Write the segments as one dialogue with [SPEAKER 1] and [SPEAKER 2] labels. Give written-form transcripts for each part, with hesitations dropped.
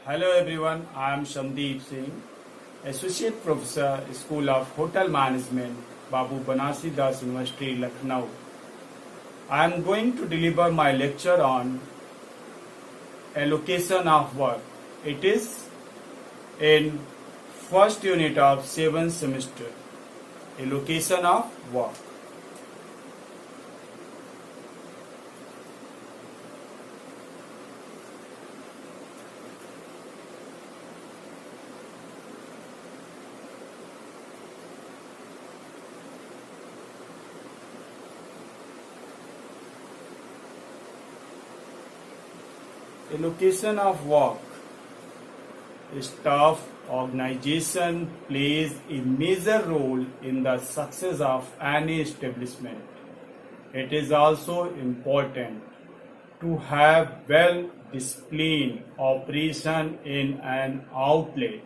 [SPEAKER 1] Hello everyone, I am Shamdeep Singh, Associate Professor, School of Hotel Management, Babu Banasi Das University, Lucknow. I am going to deliver my lecture on allocation of work. It is in first unit of 7th semester, allocation of work. Allocation of work. Staff organization plays a major role in the success of any establishment. It is also important to have well-disciplined operation in an outlet.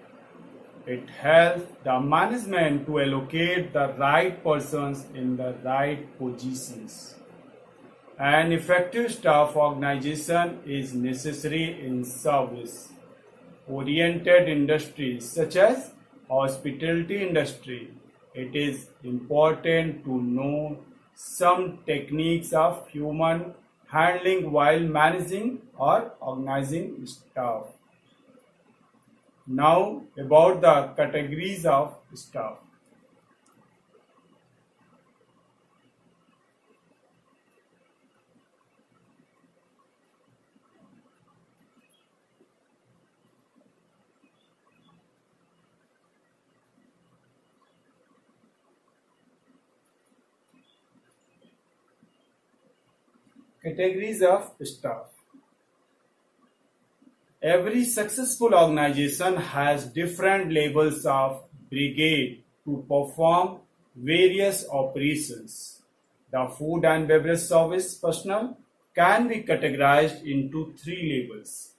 [SPEAKER 1] It helps the management to allocate the right persons in the right positions. An effective staff organization is necessary in service-oriented industries such as hospitality industry. It is important to know some techniques of human handling while managing or organizing staff. Now about the categories of staff. Categories of staff. Every successful organization has different levels of brigade to perform various operations. The food and beverage service personnel can be categorized into three levels.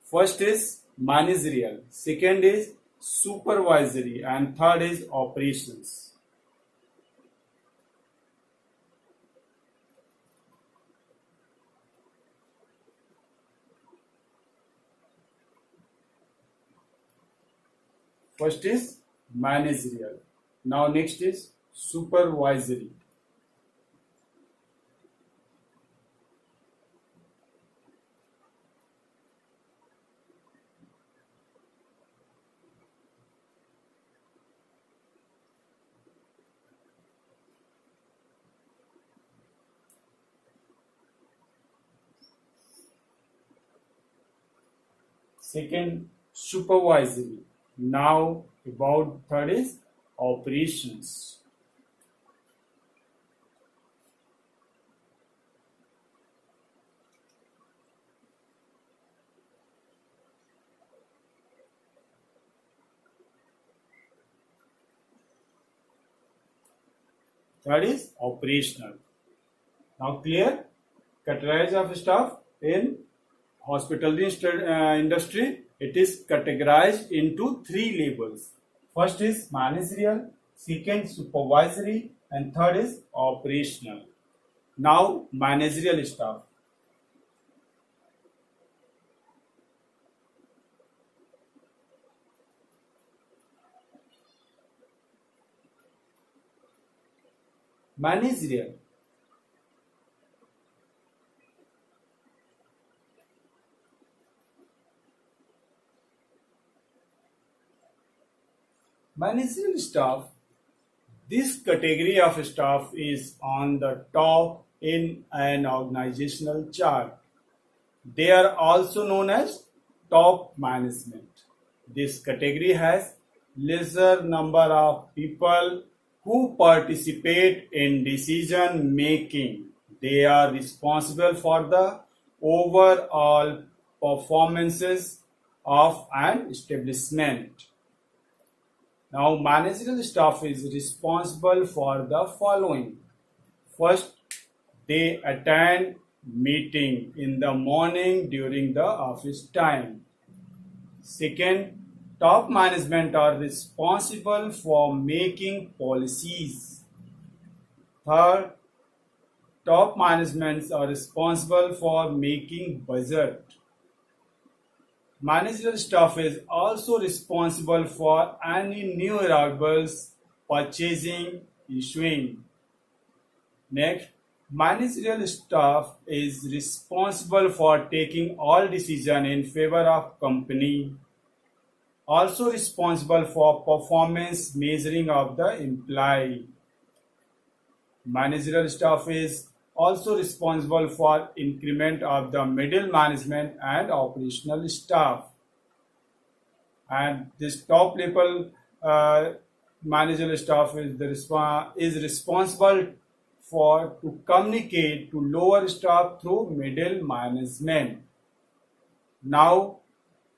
[SPEAKER 1] First is managerial, second is supervisory, and third is operations. First is managerial. Now next is supervisory. Second, supervisory. Now about third is operations. Third is operational. Now clear? Categories of staff in hospitality industry, it is categorized into three levels. First is managerial, second supervisory, and third is operational. Now managerial staff. Managerial. Managerial staff. This category of staff is on the top in an organizational chart. They are also known as top management. This category has lesser number of people who participate in decision making. They are responsible for the overall performances of an establishment. Now, managerial staff is responsible for the following. First, they attend meeting in the morning during the office time. Second, top management are responsible for making policies. Third, top managements are responsible for making budget. Managerial staff is also responsible for any new arrivals, purchasing, issuing. Next, managerial staff is responsible for taking all decisions in favor of company. Also responsible for performance measuring of the employee. Managerial staff is also responsible for increment of the middle management and operational staff. And this top level managerial staff is responsible for to communicate to lower staff through middle management. Now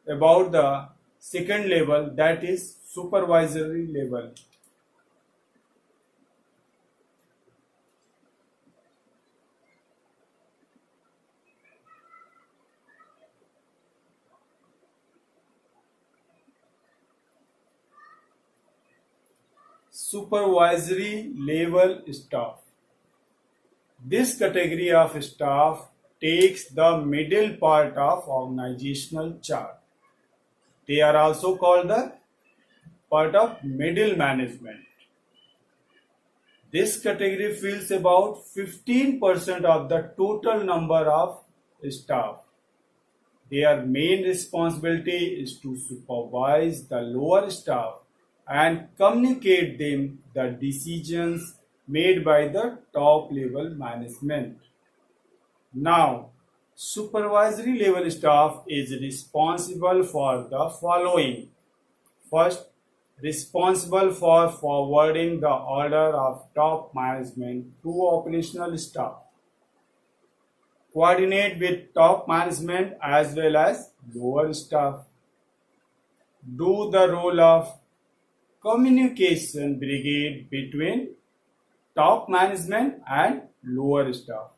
[SPEAKER 1] about the second level, that is supervisory level. Supervisory level staff. This category of staff takes the middle part of organizational chart. They are also called the part of middle management. This category fills about 15% of the total number of staff. Their main responsibility is to supervise the lower staff and communicate them the decisions made by the top level management. Now, supervisory level staff is responsible for the following. First, responsible for forwarding the order of top management to operational staff. Coordinate with top management as well as lower staff. Do the role of communication brigade between top management and lower staff.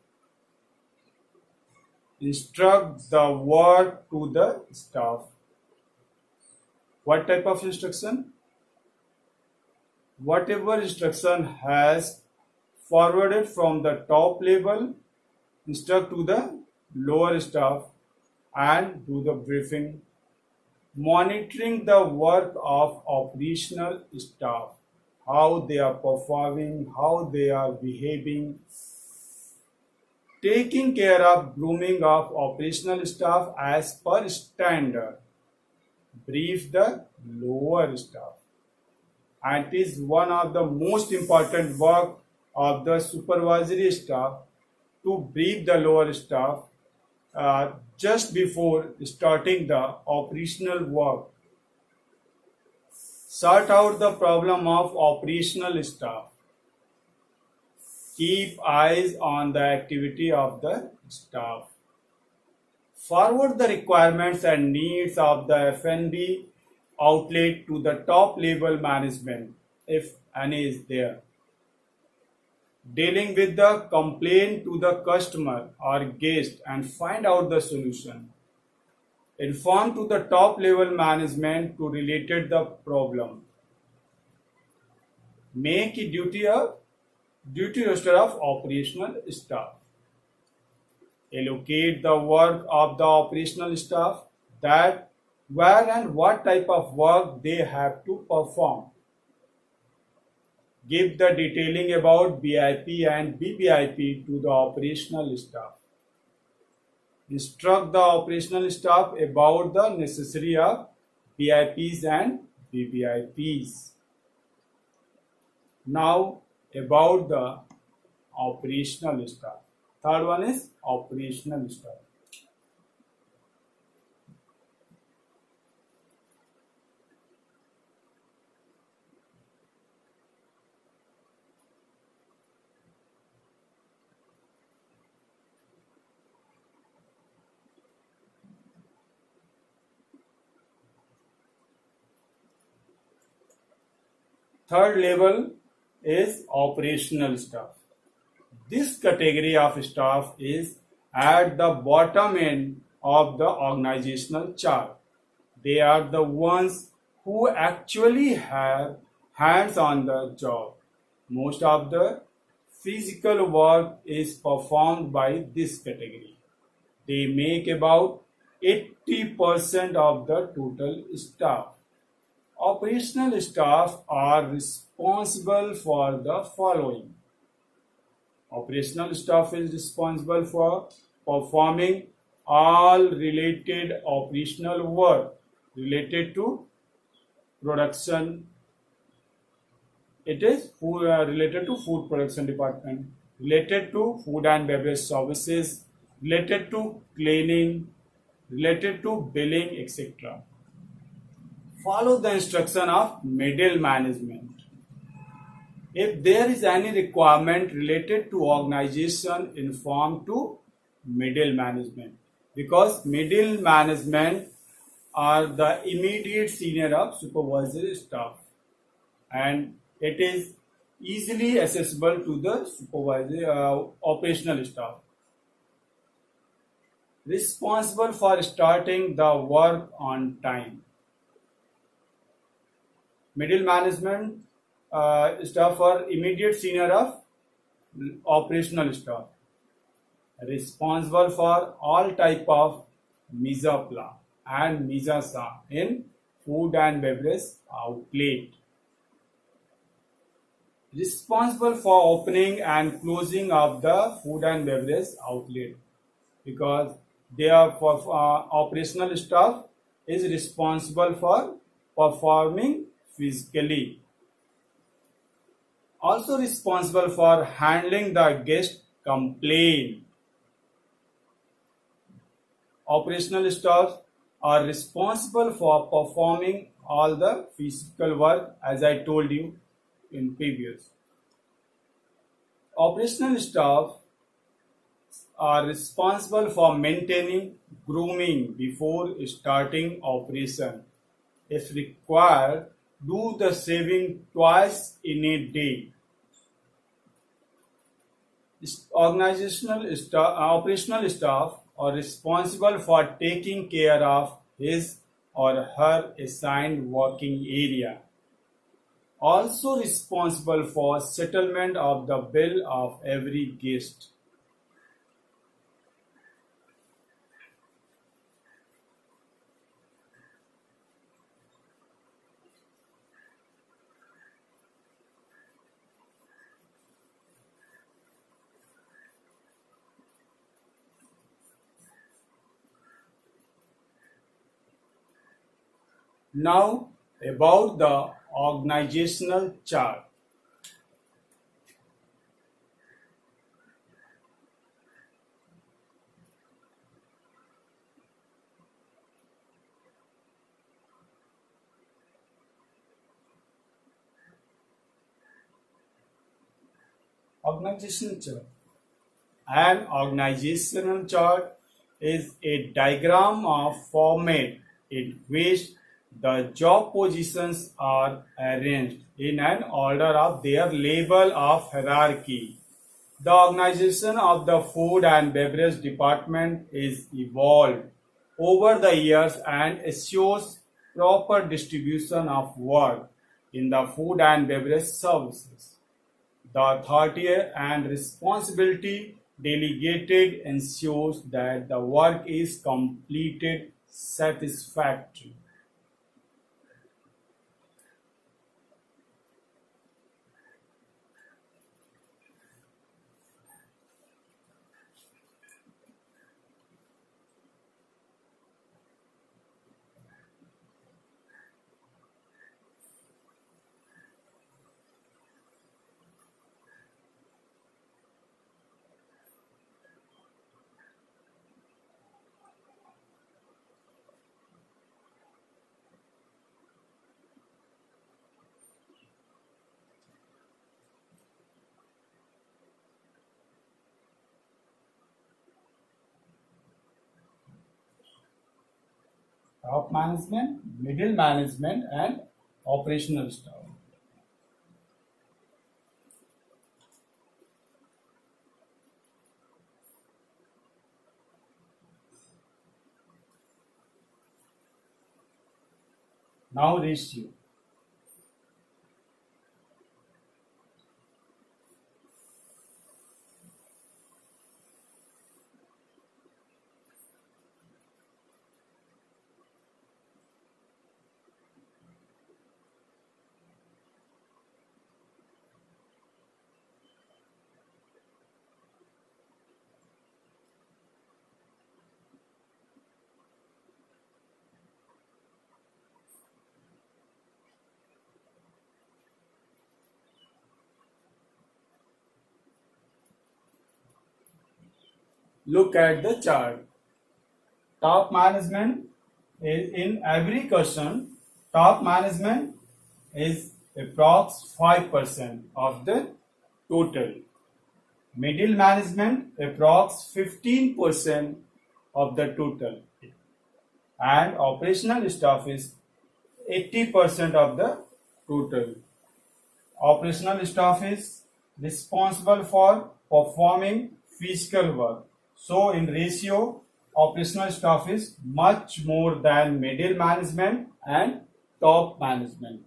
[SPEAKER 1] Instruct the work to the staff. What type of instruction? Whatever instruction has forwarded from the top level, instruct to the lower staff and do the briefing. Monitoring the work of operational staff, how they are performing, how they are behaving. Taking care of grooming of operational staff as per standard. Brief the lower staff. And it is one of the most important work of the supervisory staff to brief the lower staff just before starting the operational work. Sort out the problem of operational staff. Keep eyes on the activity of the staff. Forward the requirements and needs of the F&B outlet to the top level management if any is there. Dealing with the complaint to the customer or guest and find out the solution. Inform to the top level management to related the problem. Make a duty roster of operational staff. Allocate the work of the operational staff, that where and what type of work they have to perform. Give the detailing about BIP and BBIP to the operational staff. Instruct the operational staff about the necessary of BIPs and BBIPs. Now about the operational staff. Third one is operational staff. Third level is operational staff. This category of staff is at the bottom end of the organizational chart. They are the ones who actually have hands on the job. Most of the physical work is performed by this category. They make about 80% of the total staff. Operational staff are responsible for the following. Operational staff is responsible for performing all related operational work related to production. It is related to food production department, related to food and beverage services, related to cleaning, related to billing, etc. Follow the instruction of middle management. If there is any requirement related to organization, inform to middle management, because middle management are the immediate senior of supervisory staff, and it is easily accessible to the supervisory operational staff. Responsible for starting the work on time. Middle management staff are immediate senior of operational staff, responsible for all type of mise en place and mise en scène in food and beverage outlet. Responsible for opening and closing of the food and beverage outlet, because they are for operational staff is responsible for performing physically. Also responsible for handling the guest complaint. Operational staff are responsible for performing all the physical work, as I told you in previous. Operational staff are responsible for maintaining grooming before starting operation. If required, do the shaving twice in a day. Operational staff are responsible for taking care of his or her assigned working area. Also responsible for settlement of the bill of every guest. Now about the organizational chart. Organizational chart. An organizational chart is a diagram of format in which the job positions are arranged in an order of their level of hierarchy. The organization of the food and beverage department is evolved over the years and assures proper distribution of work in the food and beverage services. The authority and responsibility delegated ensures that the work is completed satisfactorily. Top management, middle management, and operational staff. Now ratio. Look at the chart. Top management is in every question. Top management is approx 5% of the total. Middle management approx 15% of the total. And operational staff is 80% of the total. Operational staff is responsible for performing physical work. So in ratio, operational staff is much more than middle management and top management.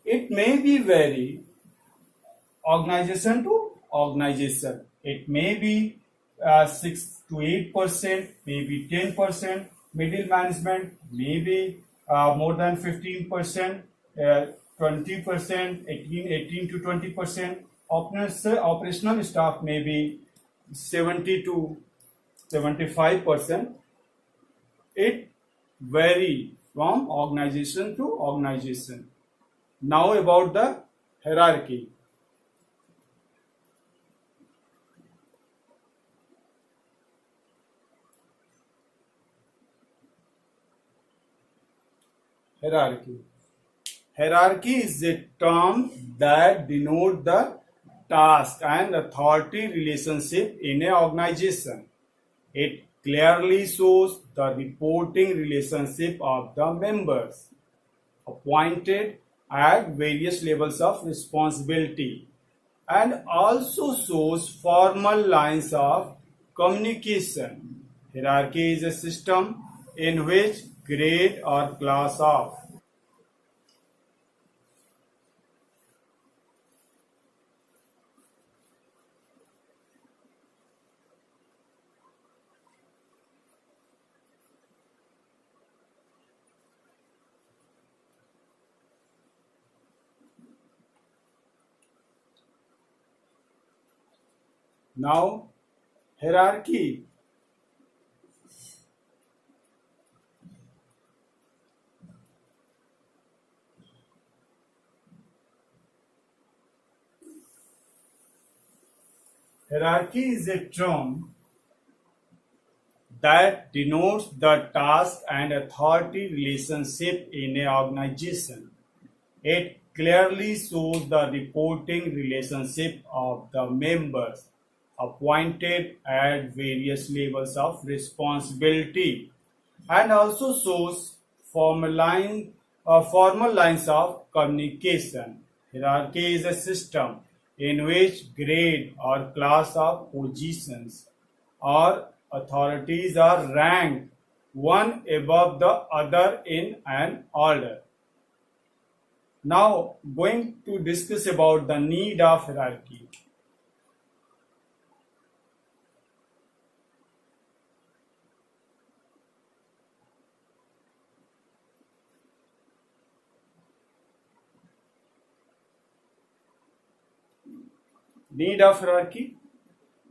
[SPEAKER 1] It may be vary organization to organization. It may be 6 to 8%, maybe 10%. Middle management maybe more than 15%, 20%, 18 to 20%. Operational staff may be 70 to 75%. It vary from organization to organization. Now about the hierarchy. Hierarchy. Hierarchy is a term that denotes the task and authority relationship in an organization. It clearly shows the reporting relationship of the members appointed at various levels of responsibility and also shows formal lines of communication. Hierarchy is a system in which grade or class of now hierarchy. Hierarchy is a term that denotes the task and authority relationship in an organization. It clearly shows the reporting relationship of the members appointed at various levels of responsibility and also shows formal lines of communication. Hierarchy is a system in which grade or class of positions or authorities are ranked one above the other in an order. Now, going to discuss about the need of hierarchy. Need of hierarchy.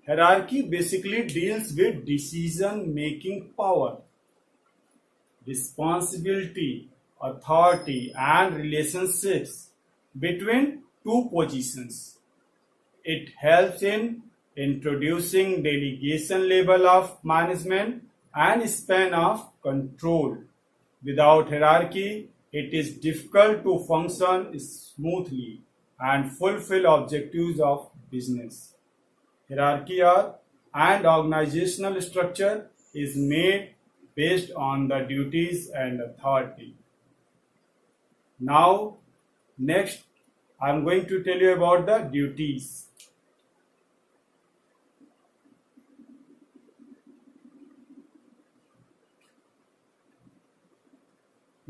[SPEAKER 1] Hierarchy basically deals with decision making power, responsibility, authority, and relationships between two positions. It helps in introducing delegation level of management and span of control. Without hierarchy, it is difficult to function smoothly and fulfill objectives of business. Hierarchy and organizational structure is made based on the duties and authority. Now, next, I am going to tell you about the duties.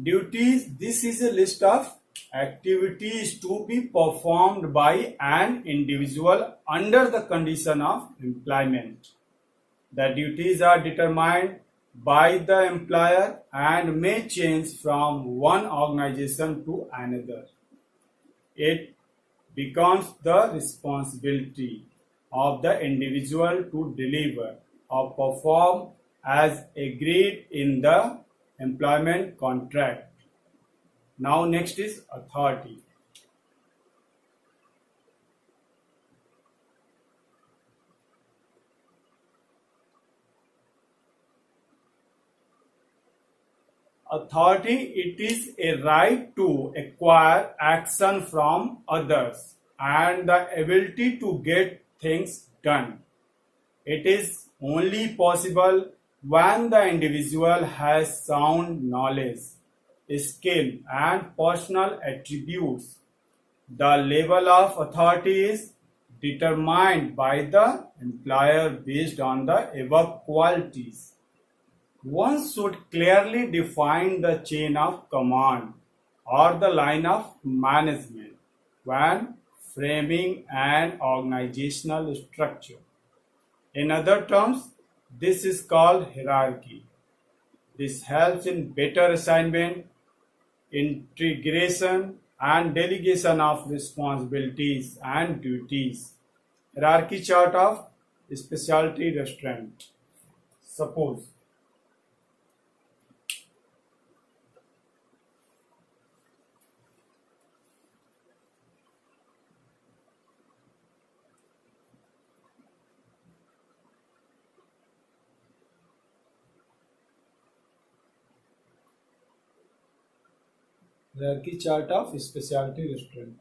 [SPEAKER 1] Duties, this is a list of activities to be performed by an individual under the condition of employment. The duties are determined by the employer and may change from one organization to another. It becomes the responsibility of the individual to deliver or perform as agreed in the employment contract. Now next is authority. Authority, it is a right to acquire action from others and the ability to get things done. It is only possible when the individual has sound knowledge, skill, and personal attributes. The level of authority is determined by the employer based on the above qualities. One should clearly define the chain of command or the line of management when framing an organizational structure. In other terms, this is called hierarchy. This helps in better assignment, integration, and delegation of responsibilities and duties. Hierarchy chart of specialty restaurant. Suppose hierarchy chart of specialty restaurant.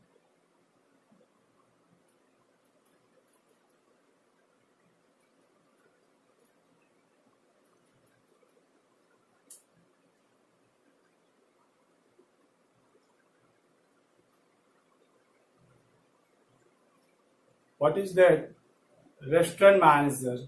[SPEAKER 1] What is that? Restaurant manager.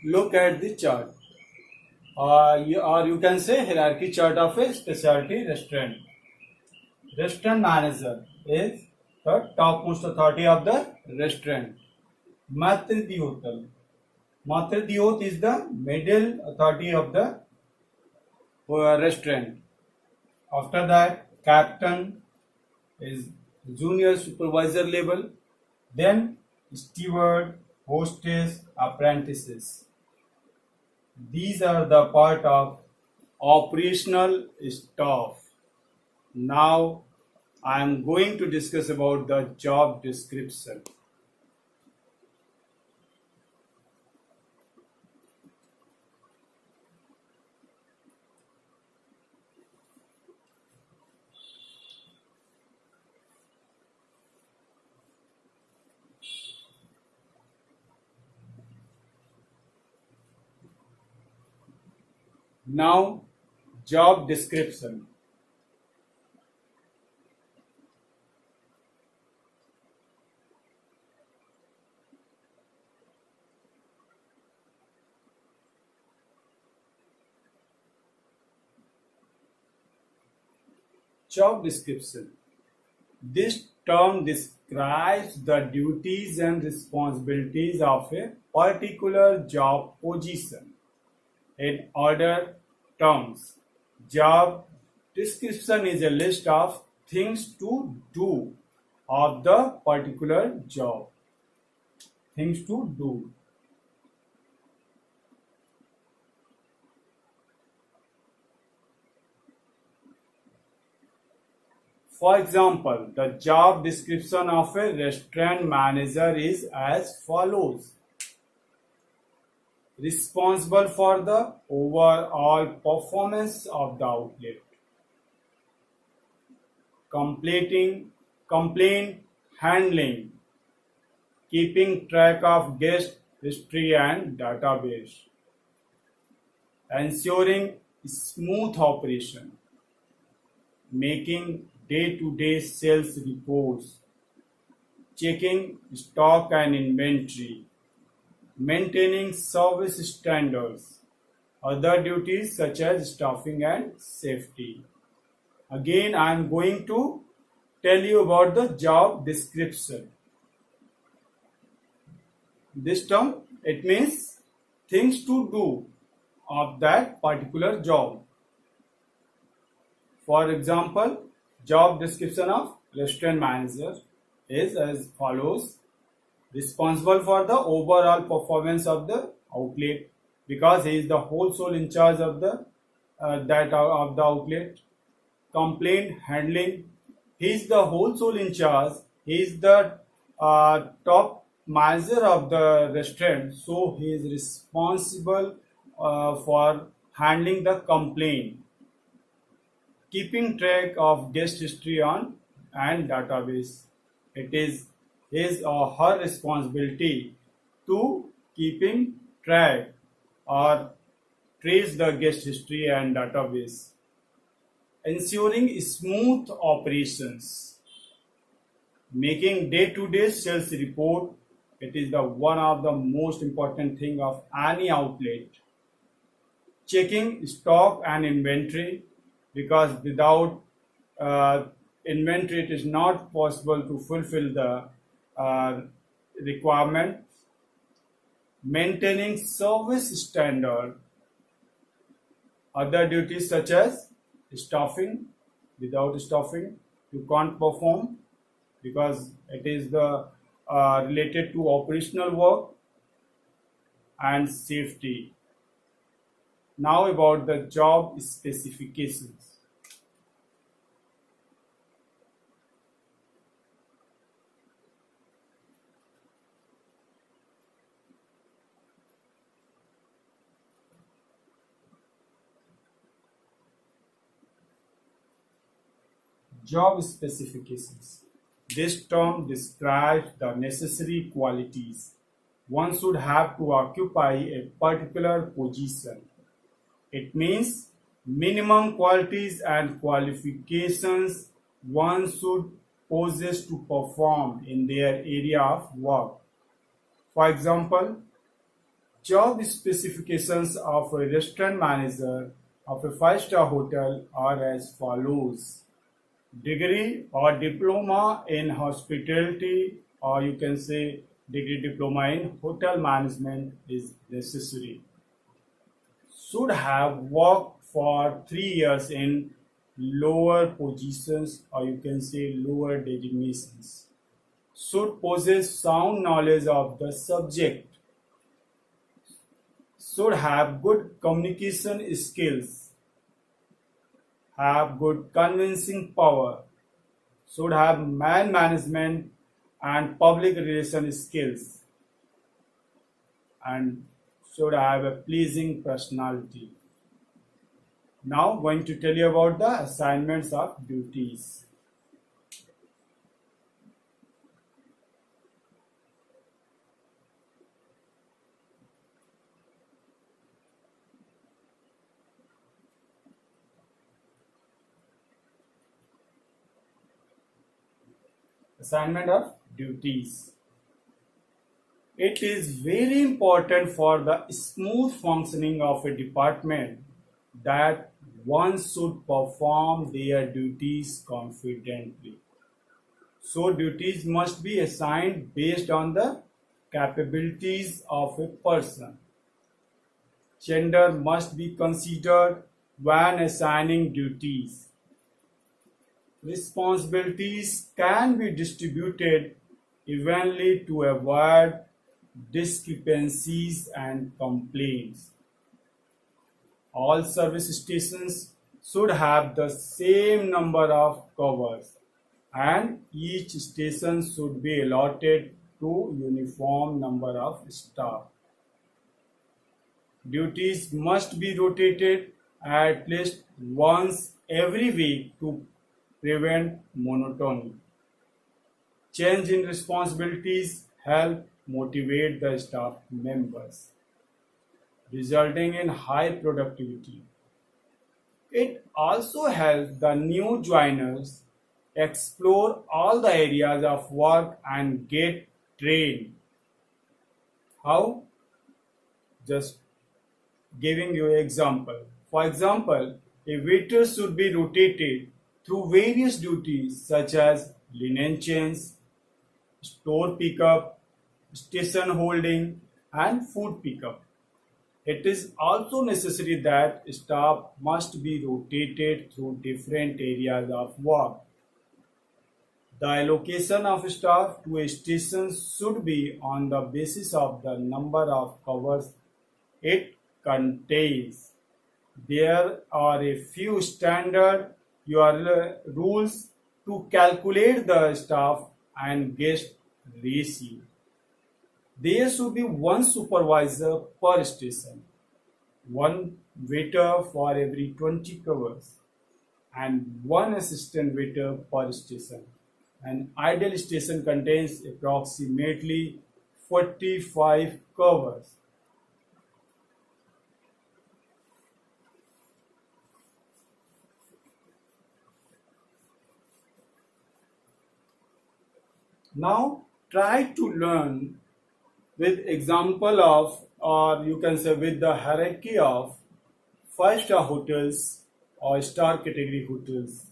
[SPEAKER 1] Look at the chart. Or you can say hierarchy chart of a specialty restaurant. Restaurant manager is the topmost authority of the restaurant. Maitre d'hotel. Maitre d'hôte is the middle authority of the restaurant. After that, captain is junior supervisor level. Then steward, hostess, apprentices. These are the part of operational staff. Now I am going to discuss about the job description. Now, job description. Job description. This term describes the duties and responsibilities of a particular job position. In other terms, job description is a list of things to do of the particular job. Things to do. For example, the job description of a restaurant manager is as follows: responsible for the overall performance of the outlet, completing complaint handling, keeping track of guest history and database, ensuring smooth operation, making day-to-day sales reports, checking stock and inventory, maintaining service standards, other duties such as staffing and safety. Again, I am going to tell you about the job description. This term, it means things to do of that particular job. For example, job description of restaurant manager is as follows: responsible for the overall performance of the outlet, because he is the whole soul in charge of the of the outlet. Complaint handling, he is the whole soul in charge. He is the top manager of the restaurant, so he is responsible for handling the complaint, keeping track of guest history on and database. It is his or her responsibility to keeping track or trace the guest history and database. Ensuring smooth operations, making day-to-day sales report. It is the one of the most important thing of any outlet. Checking stock and inventory, because without inventory it is not possible to fulfill the uh, requirement. Maintaining service standard. Other duties such as staffing. Without staffing you can't perform, because it is the related to operational work. And safety. Now about the job specifications. Job specifications. This term describes the necessary qualities one should have to occupy a particular position. It means minimum qualities and qualifications one should possess to perform in their area of work. For example, job specifications of a restaurant manager of a five-star hotel are as follows: degree or diploma in hospitality, or you can say degree diploma in hotel management is necessary. Should have worked for 3 years in lower positions, or you can say lower designations. Should possess sound knowledge of the subject. Should have good communication skills. Have good convincing power. Should have man management and public relation skills, and should have a pleasing personality. Now going to tell you about the assignments of duties. Assignment of duties. It is very important for the smooth functioning of a department that one should perform their duties confidently. So, duties must be assigned based on the capabilities of a person. Gender must be considered when assigning duties. Responsibilities can be distributed evenly to avoid discrepancies and complaints. All service stations should have the same number of covers, and each station should be allotted to uniform number of staff. Duties must be rotated at least once every week to prevent monotony. Change in responsibilities help motivate the staff members, resulting in high productivity. It also helps the new joiners explore all the areas of work and get trained. How? Just giving you an example. For example, a waiter should be rotated through various duties such as linen change, store pickup, station holding, and food pickup. It is also necessary that staff must be rotated through different areas of work. The allocation of staff to a station should be on the basis of the number of covers it contains. There are a few standard rules to calculate the staff and guest ratio. There should be one supervisor per station, one waiter for every 20 covers, and one assistant waiter per station. An ideal station contains approximately 45 covers. Now try to learn with example of, or you can say with the hierarchy of five-star hotels or star category hotels.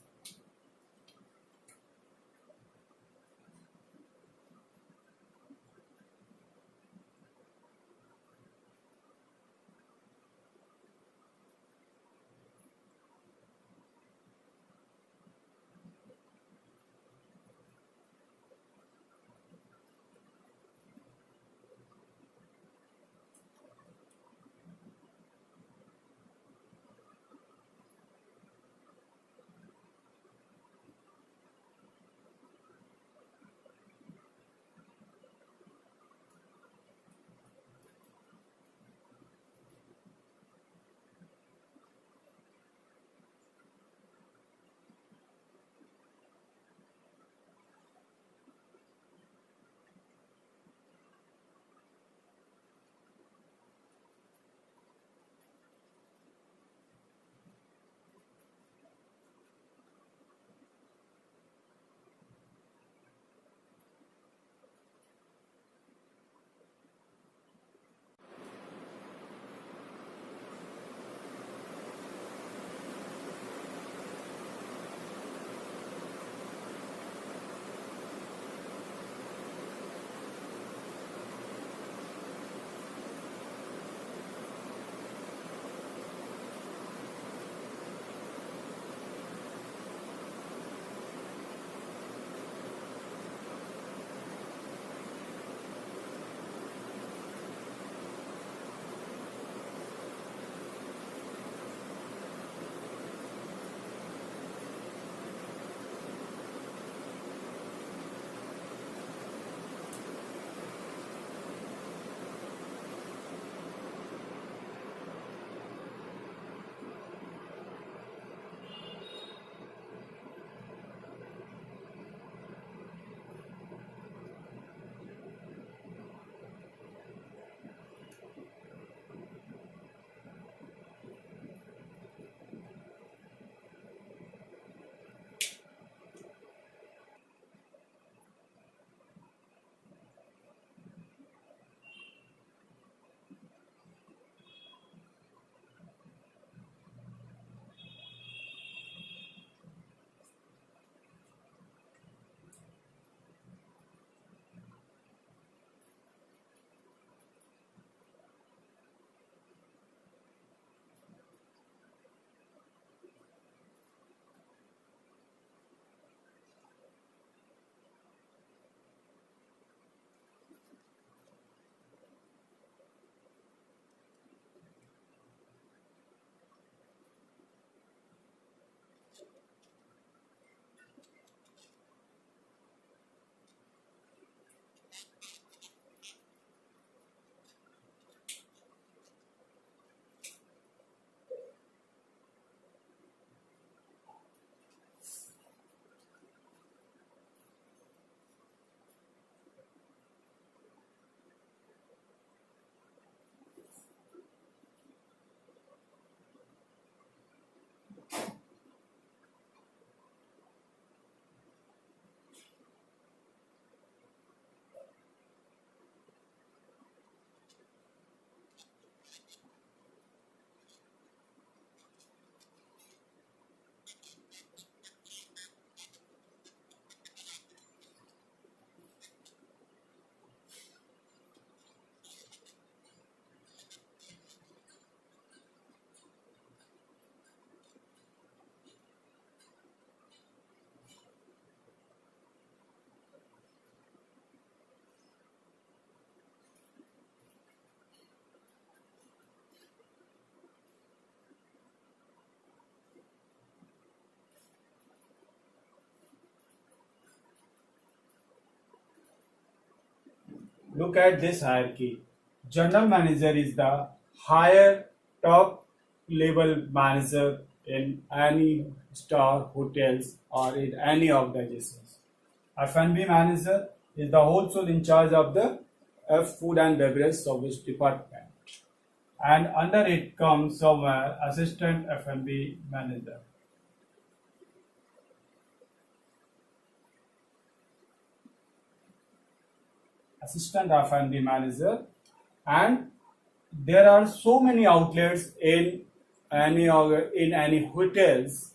[SPEAKER 1] look at this hierarchy. General manager is the higher top level manager in any star hotels or in any organizations. F&B manager is the wholesale in charge of the food and beverage service department, and under it comes somewhere assistant F&B manager. Assistant F&B manager, and there are so many outlets in any hotels.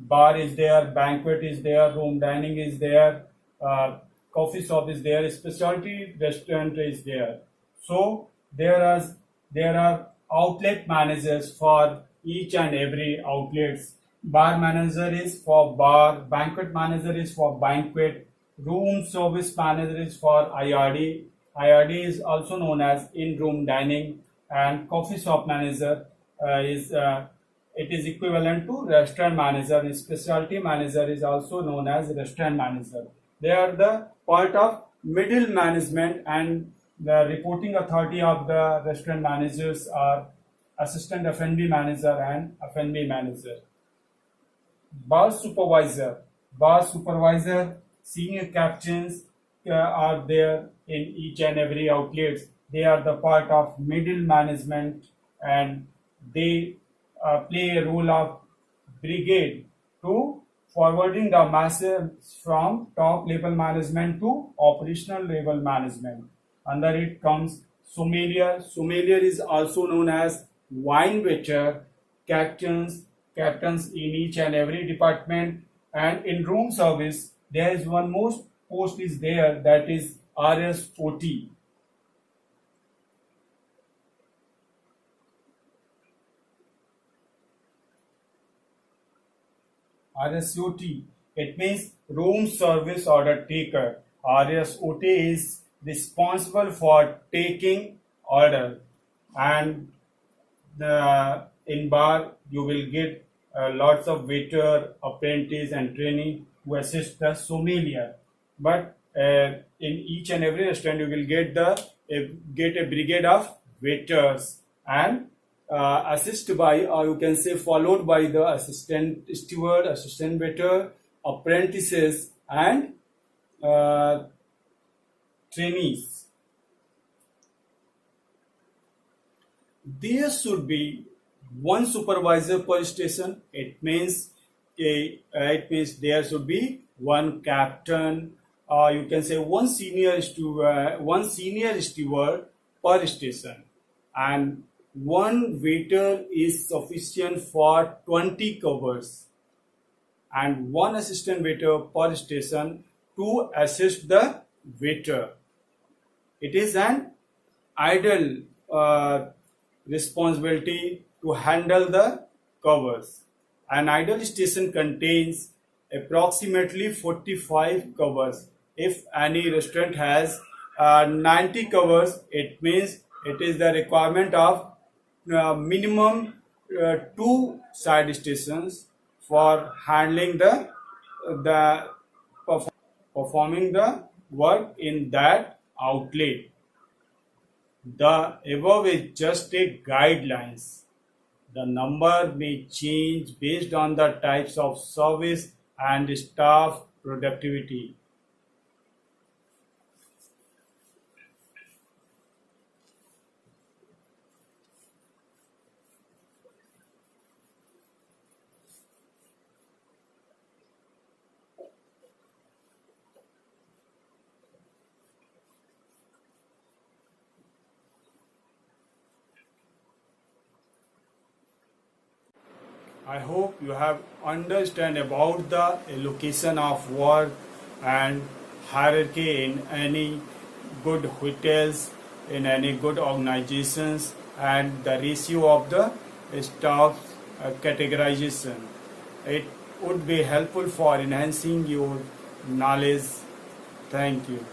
[SPEAKER 1] Bar is there, banquet is there, room dining is there, coffee shop is there, specialty restaurant is there. So there are outlet managers for each and every outlets. Bar manager is for bar, banquet manager is for banquet, room service manager is for IRD. IRD is also known as in-room dining, and coffee shop manager it is equivalent to restaurant manager, and specialty manager is also known as restaurant manager. They are the part of middle management, and the reporting authority of the restaurant managers are assistant F&B manager and F&B manager. Bar supervisor, senior captains are there in each and every outlets. They are the part of middle management, and they play a role of brigade to forwarding the message from top level management to operational level management. Under it comes sommelier. Sommelier is also known as wine waiter, captains in each and every department. And in room service, there is one more post is there, that is RSOT. RSOT, it means room service order taker. RSOT is responsible for taking order, and in bar you will get lots of waiter, apprentice and trainee who assist the sommelier. But in each and every restaurant you will get a brigade of waiters, and assist by, or you can say followed by, the assistant steward, assistant waiter, apprentices and trainees. There should be one supervisor per station. It means there should be one captain, or you can say one senior steward per station, and one waiter is sufficient for 20 covers, and one assistant waiter per station to assist the waiter. It is an idle responsibility to handle the covers. An idle station contains approximately 45 covers. If any restaurant has 90 covers, it means it is the requirement of minimum 2 side stations for handling performing the work in that outlet. The above is just a guidelines. The number may change based on the types of service and staff productivity. I hope you have understand about the allocation of work and hierarchy in any good hotels, in any good organizations, and the ratio of the staff categorization. It would be helpful for enhancing your knowledge. Thank you.